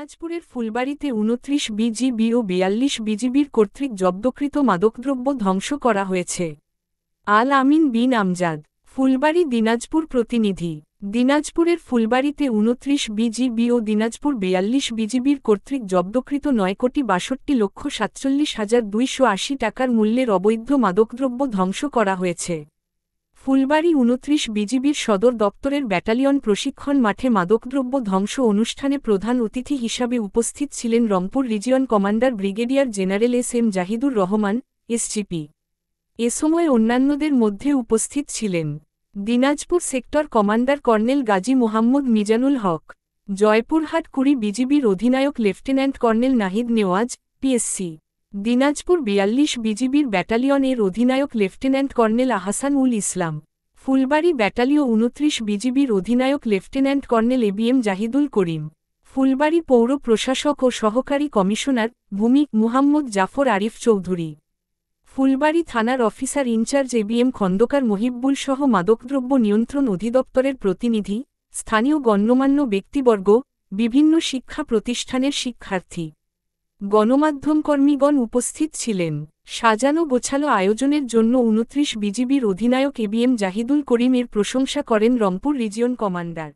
দিনাজপুরের ফুলবাড়ীতে ২৯ বিজিবি ও ৪২ বিজিবির কর্তৃক জব্দকৃত মাদকদ্রব্য ধ্বংস করা হয়েছে। আল আমিন বিন আমজাদ, ফুলবাড়ী দিনাজপুর প্রতিনিধি। দিনাজপুরের ফুলবাড়ীতে ২৯ বিজিবি ও দিনাজপুর ৪২ বিজিবির কর্তৃক জব্দকৃত ৯,৬২,৪৭,২৮০ টাকার মূল্যের অবৈধ মাদকদ্রব্য ধ্বংস করা হয়েছে। ফুলবাড়ী ২৯ বিজিবির সদর দপ্তরের ব্যাটালিয়ন প্রশিক্ষণ মাঠে মাদকদ্রব্য ধ্বংস অনুষ্ঠানে প্রধান অতিথি হিসাবে উপস্থিত ছিলেন Rangpur region commander brigadier general S M Zahidur Rahman, SGP. এ সময় অন্যান্যদের মধ্যে উপস্থিত ছিলেন Dinajpur sector commander colonel Gazi Mohammad Mizanul Haque, Joypurhat কুড়ি বিজিবির অধিনায়ক lieutenant colonel Nahid Newaz, PSC, Dinajpur ৪২ বিজিবির ব্যাটালিয়ন এর অধিনায়ক lieutenant colonel Ahsan Ul Islam, Phulbari battalion ২৯ বিজিবির অধিনায়ক lieutenant colonel ABM Zahidul Karim, Phulbari পৌর প্রশাসক ও সহকারী কমিশনার ভূমি মুহাম্মদ জাফর আরিফ চৌধুরী, ফুলবাড়ী থানার অফিসার ইনচার্জ এবিএম খন্দকার মহিব্বুল সহ মাদকদ্রব্য নিয়ন্ত্রণ অধিদপ্তরের প্রতিনিধি, স্থানীয় গণ্যমান্য ব্যক্তিবর্গ, বিভিন্ন শিক্ষা প্রতিষ্ঠানের শিক্ষার্থী, গণমাধ্যমকর্মীগণ উপস্থিত ছিলেন। সাজানো গোছালো আয়োজনের জন্য ২৯ বিজিবির অধিনায়ক এবিএম জাহিদুল করিম এর প্রশংসা করেন রংপুর রিজিয়ন কমান্ডার।